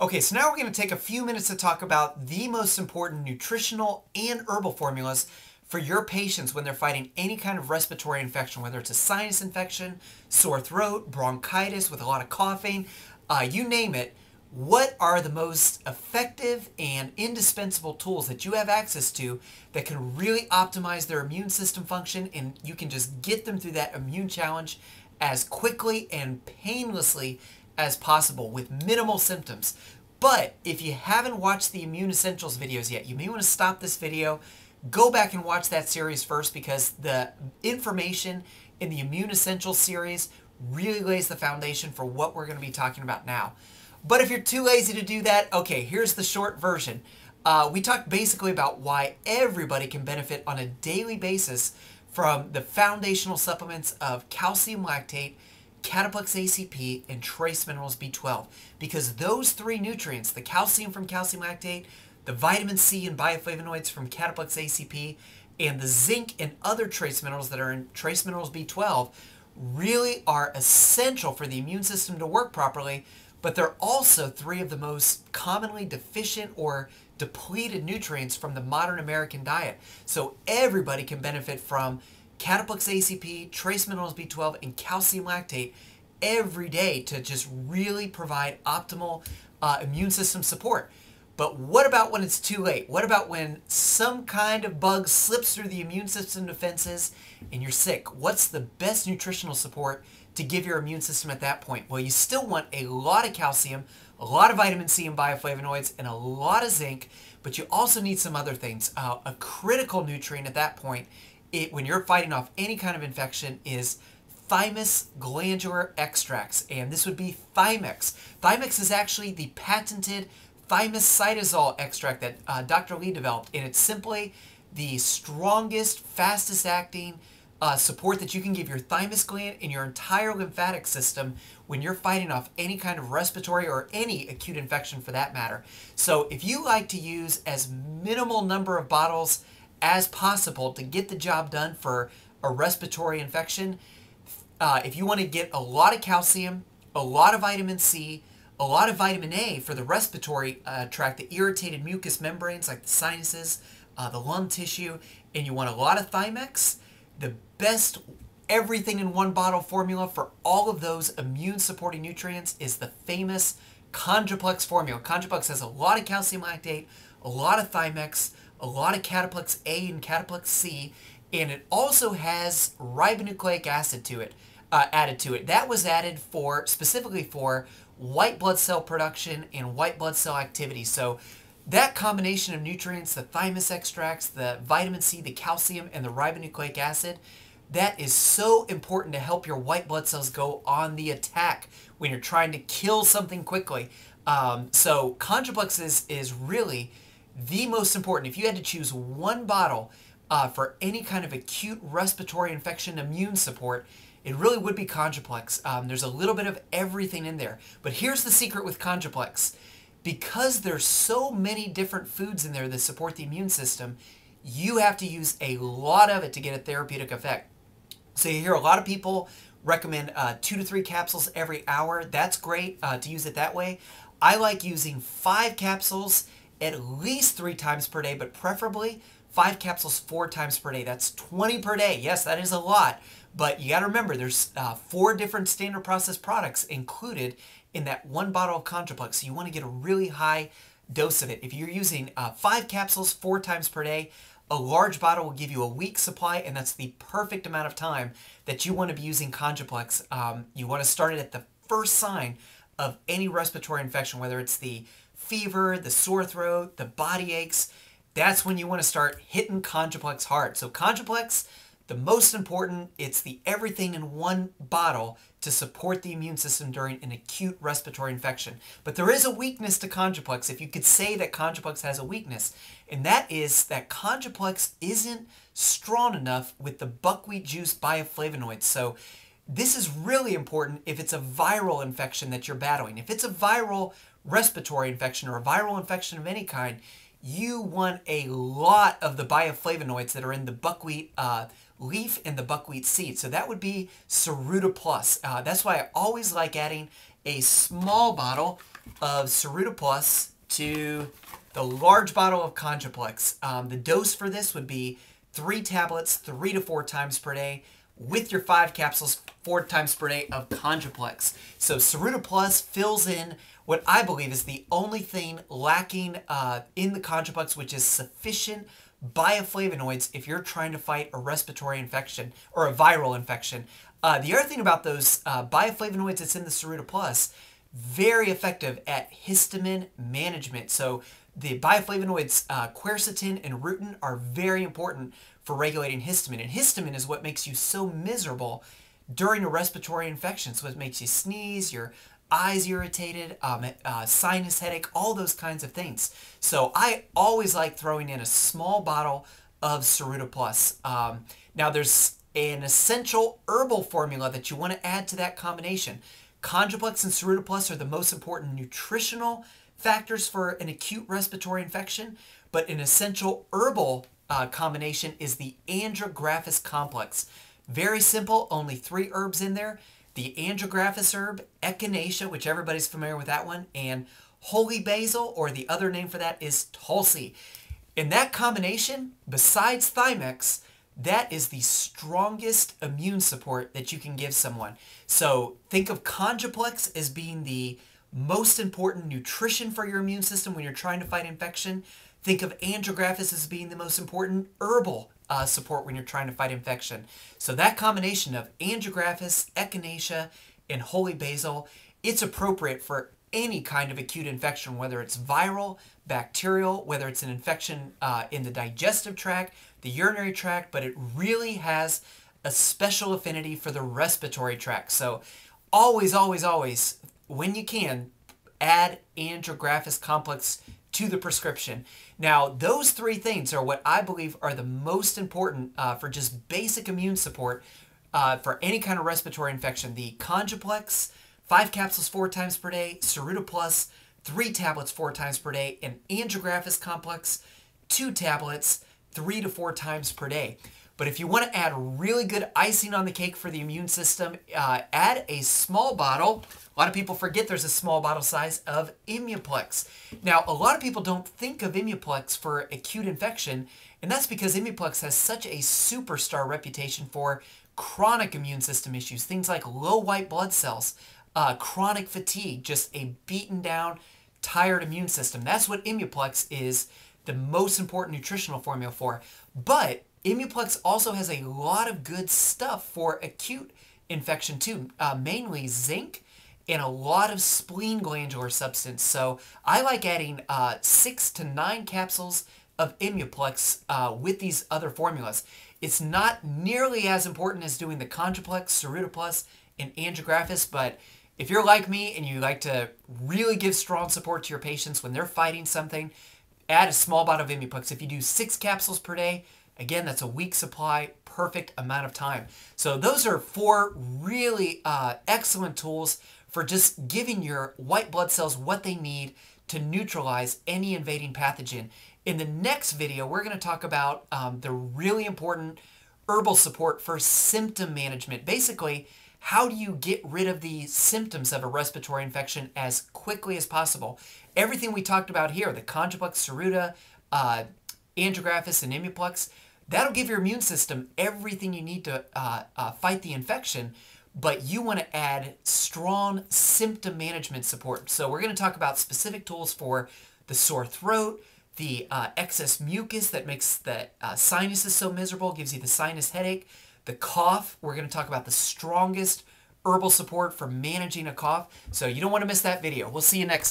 Okay, so now we're going to take a few minutes to talk about the most important nutritional and herbal formulas for your patients when they're fighting any kind of respiratory infection, whether it's a sinus infection, sore throat, bronchitis with a lot of coughing, you name it. What are the most effective and indispensable tools that you have access to that can really optimize their immune system function, and you can just get them through that immune challenge as quickly and painlessly as possible with minimal symptoms? But if you haven't watched the Immune Essentials videos yet, you may want to stop this video, go back and watch that series first, because the information in the Immune Essentials series really lays the foundation for what we're going to be talking about now. But if you're too lazy to do that, okay, here's the short version. We talked basically about why everybody can benefit on a daily basis from the foundational supplements of calcium lactate, Cataplex ACP, and trace minerals B12, because those three nutrients, the calcium from calcium lactate, the vitamin C and bioflavonoids from Cataplex ACP, and the zinc and other trace minerals that are in trace minerals B12, really are essential for the immune system to work properly, but they're also three of the most commonly deficient or depleted nutrients from the modern American diet. So everybody can benefit from Cataplex ACP, trace minerals B12, and calcium lactate every day to just really provide optimal immune system support. But what about when it's too late? What about when some kind of bug slips through the immune system defenses and you're sick? What's the best nutritional support to give your immune system at that point? Well, you still want a lot of calcium, a lot of vitamin C and bioflavonoids, and a lot of zinc, but you also need some other things. A critical nutrient at that point, when you're fighting off any kind of infection, is thymus glandular extracts, and this would be Thymex. Thymex is actually the patented thimerosal extract that Dr. Lee developed, and it's simply the strongest, fastest acting support that you can give your thymus gland and your entire lymphatic system when you're fighting off any kind of respiratory or any acute infection for that matter. So if you like to use as minimal number of bottles as possible to get the job done for a respiratory infection, if you want to get a lot of calcium, a lot of vitamin C, a lot of vitamin A for the respiratory tract, the irritated mucous membranes like the sinuses, the lung tissue, and you want a lot of Thymex, the best everything in one bottle formula for all of those immune supporting nutrients is the famous Conjuplex formula. Conjuplex has a lot of calcium lactate, a lot of Thymex, a lot of Cataplex A and Cataplex C, and it also has ribonucleic acid to it, added to it. That was added specifically for white blood cell production and white blood cell activity. So that combination of nutrients, the thymus extracts, the vitamin C, the calcium, and the ribonucleic acid, that is so important to help your white blood cells go on the attack when you're trying to kill something quickly. So Conjuplex is really the most important. If you had to choose one bottle for any kind of acute respiratory infection immune support, it really would be Conjuplex. There's a little bit of everything in there. But here's the secret with Conjuplex. Because there's so many different foods in there that support the immune system, you have to use a lot of it to get a therapeutic effect. So you hear a lot of people recommend 2 to 3 capsules every hour. That's great to use it that way. I like using 5 capsules at least 3 times per day, but preferably 5 capsules 4 times per day. That's 20 per day. Yes, that is a lot. But you got to remember, there's 4 different standard process products included in that one bottle of Conjuplex. So you want to get a really high dose of it. If you're using 5 capsules 4 times per day, a large bottle will give you a week's supply, and that's the perfect amount of time that you want to be using Conjuplex. You want to start it at the first sign of any respiratory infection, whether it's the fever, the sore throat, the body aches. That's when you want to start hitting Conjuplex hard. So Conjuplex, the most important, it's the everything in one bottle to support the immune system during an acute respiratory infection. But there is a weakness to Conjuplex, if you could say that Conjuplex has a weakness, and that is that Conjuplex isn't strong enough with the buckwheat juice bioflavonoids. So this is really important if it's a viral infection that you're battling. If it's a viral respiratory infection or a viral infection of any kind, you want a lot of the bioflavonoids that are in the buckwheat leaf and the buckwheat seed. So that would be Ceruta Plus. That's why I always like adding a small bottle of Cerutta Plus to the large bottle of Conjuplex. The dose for this would be 3 tablets 3 to 4 times per day with your 5 capsules 4 times per day of Conjuplex. So Cerutta Plus fills in what I believe is the only thing lacking in the Conjuplex, which is sufficient bioflavonoids if you're trying to fight a respiratory infection or a viral infection. The other thing about those bioflavonoids that's in the Cerutta Plus, very effective at histamine management. So the bioflavonoids quercetin and rutin are very important for regulating histamine. And histamine is what makes you so miserable during a respiratory infection. So it makes you sneeze, your eyes irritated, sinus headache, all those kinds of things. So I always like throwing in a small bottle of Cerutta Plus. Now there's an essential herbal formula that you want to add to that combination. Conjuplex and Cerutta Plus are the most important nutritional factors for an acute respiratory infection, but an essential herbal combination is the Andrographis complex. Very simple, only 3 herbs in there. The Andrographis herb, Echinacea, which everybody's familiar with that one, and holy basil, or the other name for that is Tulsi. In that combination, besides Thymex, that is the strongest immune support that you can give someone. So think of Conjuplex as being the most important nutrition for your immune system when you're trying to fight infection. Think of Andrographis as being the most important herbal support when you're trying to fight infection. So that combination of Andrographis, Echinacea, and holy basil, it's appropriate for any kind of acute infection, whether it's viral, bacterial, whether it's an infection in the digestive tract, the urinary tract, but it really has a special affinity for the respiratory tract. So always, always, always, when you can, add Andrographis complex to the prescription. Now, those 3 things are what I believe are the most important for just basic immune support for any kind of respiratory infection. The Conjuplex, 5 capsules 4 times per day, Cerutta Plus, 3 tablets 4 times per day, and Andrographis complex, 2 tablets 3 to 4 times per day. But if you want to add really good icing on the cake for the immune system, add a small bottle. A lot of people forget there's a small bottle size of Immuplex. Now, a lot of people don't think of Immuplex for acute infection, and that's because Immuplex has such a superstar reputation for chronic immune system issues, things like low white blood cells, chronic fatigue, just a beaten down, tired immune system. That's what Immuplex is the most important nutritional formula for. But Immuplex also has a lot of good stuff for acute infection too, mainly zinc and a lot of spleen glandular substance. So I like adding 6 to 9 capsules of Immuplex with these other formulas. It's not nearly as important as doing the Conjuplex, Cerutta Plus, and Andrographis, but if you're like me and you like to really give strong support to your patients when they're fighting something, add a small bottle of Immuplex. If you do 6 capsules per day, again, that's a week supply, perfect amount of time. So those are 4 really excellent tools for just giving your white blood cells what they need to neutralize any invading pathogen. In the next video, we're going to talk about the really important herbal support for symptom management. Basically, how do you get rid of the symptoms of a respiratory infection as quickly as possible? Everything we talked about here, the Conjuplex, Cerutta, Andrographis, and Immuplex, that'll give your immune system everything you need to fight the infection, but you want to add strong symptom management support. So we're going to talk about specific tools for the sore throat, the excess mucus that makes the sinuses so miserable, gives you the sinus headache, the cough. We're going to talk about the strongest herbal support for managing a cough. So you don't want to miss that video. We'll see you next time.